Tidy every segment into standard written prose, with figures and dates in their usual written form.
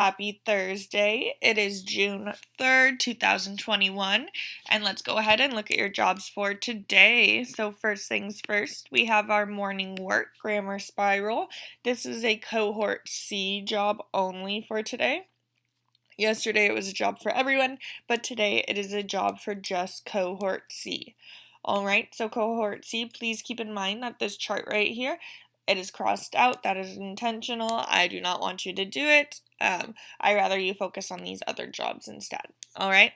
Happy Thursday. It is June 3rd, 2021, and let's go ahead and look at your jobs for today. So first things first, we have our morning work, grammar spiral. This is a cohort C job only for today. Yesterday it was a job for everyone, but today it is a job for just cohort C. Alright, so cohort C, please keep in mind that this chart right here, it is crossed out. That is intentional. I do not want you to do it. I rather you focus on these other jobs instead. Alright?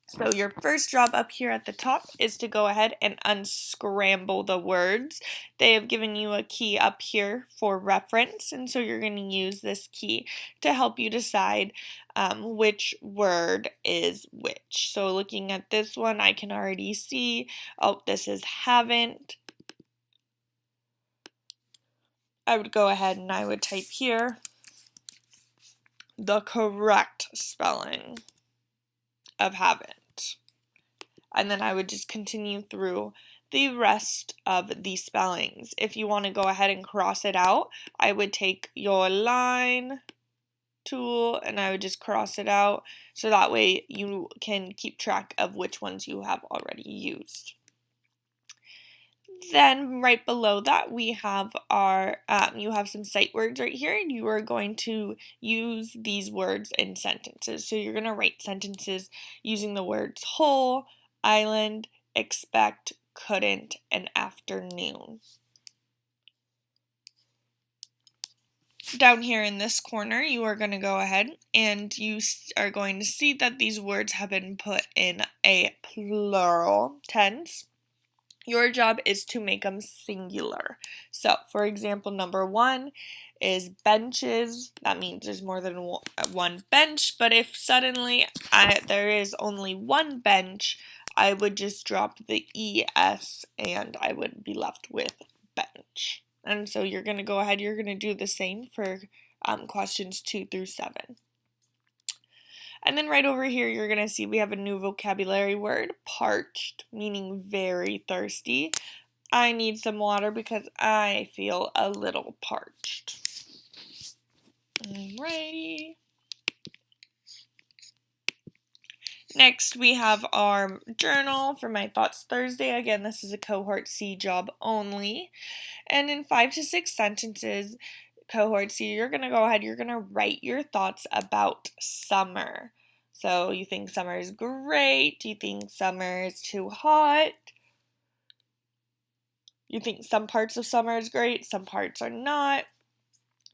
So your first job up here at the top is to go ahead and unscramble the words. They have given you a key up here for reference, and so you're going to use this key to help you decide which word is which. So looking at this one, I can already see, oh, this is haven't. I would go ahead and I would type here the correct spelling of haven't. And then I would just continue through the rest of the spellings. If you want to go ahead and cross it out, I would take your line tool and I would just cross it out so that way you can keep track of which ones you have already used. Then right below that we have our, you have some sight words right here, and you are going to use these words in sentences. So you're going to write sentences using the words whole, island, expect, couldn't, and afternoon. Down here in this corner, you are going to go ahead and you are going to see that these words have been put in a plural tense. Your job is to make them singular. So, for example, number 1 is benches. That means there's more than one bench, but if suddenly there is only one bench, I would just drop the ES and I would be left with bench. And so you're going to go ahead, you're going to do the same for questions 2 through 7. And then right over here, you're going to see we have a new vocabulary word, parched, meaning very thirsty. I need some water because I feel a little parched. Alrighty. Next, we have our journal for My Thoughts Thursday. Again, this is a cohort C job only. And in 5 to 6 sentences, cohort C, you're going to go ahead, you're going to write your thoughts about summer. So you think summer is great? You think summer is too hot? You think some parts of summer is great, some parts are not?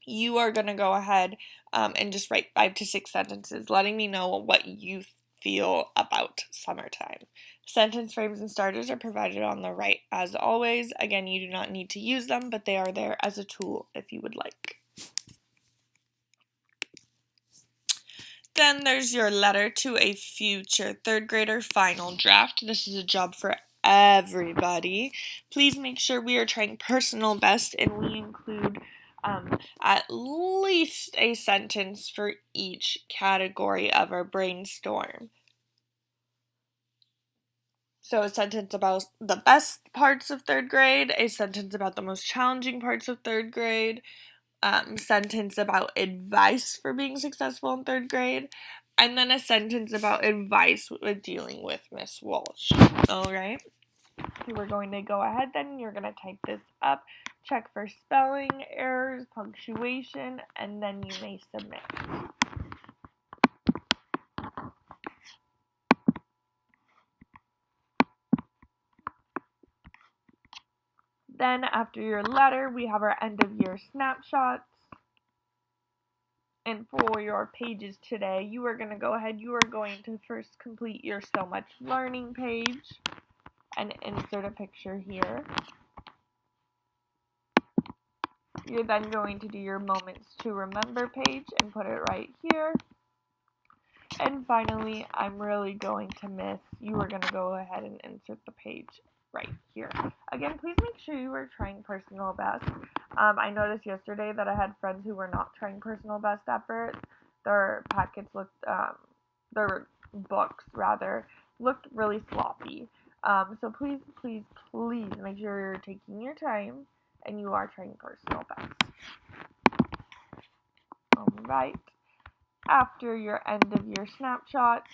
You are going to go ahead and just write 5 to 6 sentences, letting me know what you feel about summertime. Sentence frames and starters are provided on the right as always. Again, you do not need to use them, but they are there as a tool if you would like. Then there's your letter to a future 3rd grader final draft. This is a job for everybody. Please make sure we are trying personal best and we include at least a sentence for each category of our brainstorm. So a sentence about the best parts of 3rd grade, a sentence about the most challenging parts of 3rd grade, sentence about advice for being successful in 3rd grade, and then a sentence about advice with dealing with Miss Walsh. Alright, so we're going to go ahead then, you're going to type this up, check for spelling errors, punctuation, and then you may submit. Then after your letter, we have our end of year snapshots. And for your pages today, you are going to go ahead, you are going to first complete your So Much Learning page and insert a picture here. You're then going to do your Moments to Remember page and put it right here. And finally, I'm really going to miss, you are going to go ahead and insert the page right here. Again, please make sure you are trying personal best. I noticed yesterday that I had friends who were not trying personal best efforts. Their packets looked, their books rather, looked really sloppy. So please make sure you're taking your time and you are trying personal best. Alright. After your end of your snapshots,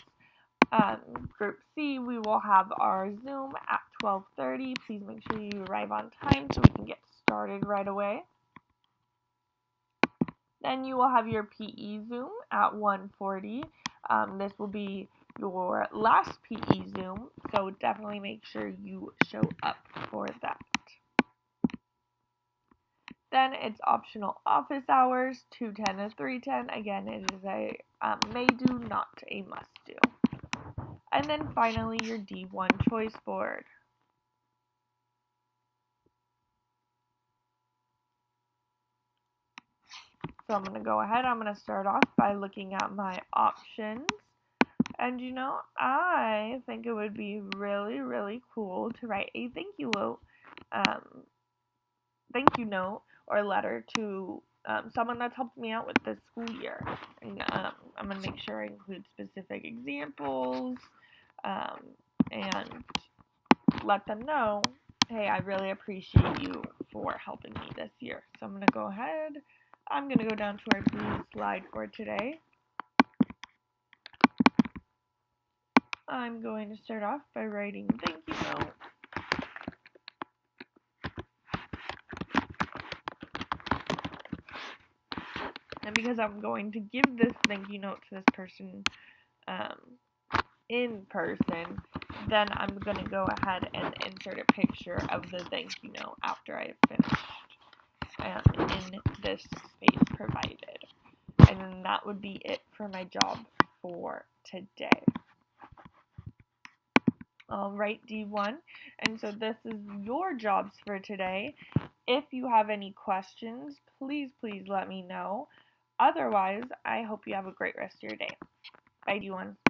Group C, we will have our Zoom at 12:30. Please make sure you arrive on time so we can get started right away. Then you will have your PE Zoom at 1:40. This will be your last PE Zoom, so definitely make sure you show up for that. Then it's optional office hours, 2:10 to 3:10. Again, it is a may do, not a must do. And then finally your D1 choice board. So I'm going to go ahead, I'm going to start off by looking at my options. And I think it would be really, really cool to write a thank you note or letter to someone that's helped me out with this school year. And I'm going to make sure I include specific examples and let them know, hey, I really appreciate you for helping me this year. So I'm going to go ahead. I'm going to go down to our blue slide for today. I'm going to start off by writing thank you note. And because I'm going to give this thank you note to this person in person, then I'm going to go ahead and insert a picture of the thank you note after I have finished in this space provided. And then that would be it for my job for today. Alright, D1. And so this is your jobs for today. If you have any questions, please let me know. Otherwise, I hope you have a great rest of your day. Bye, D1.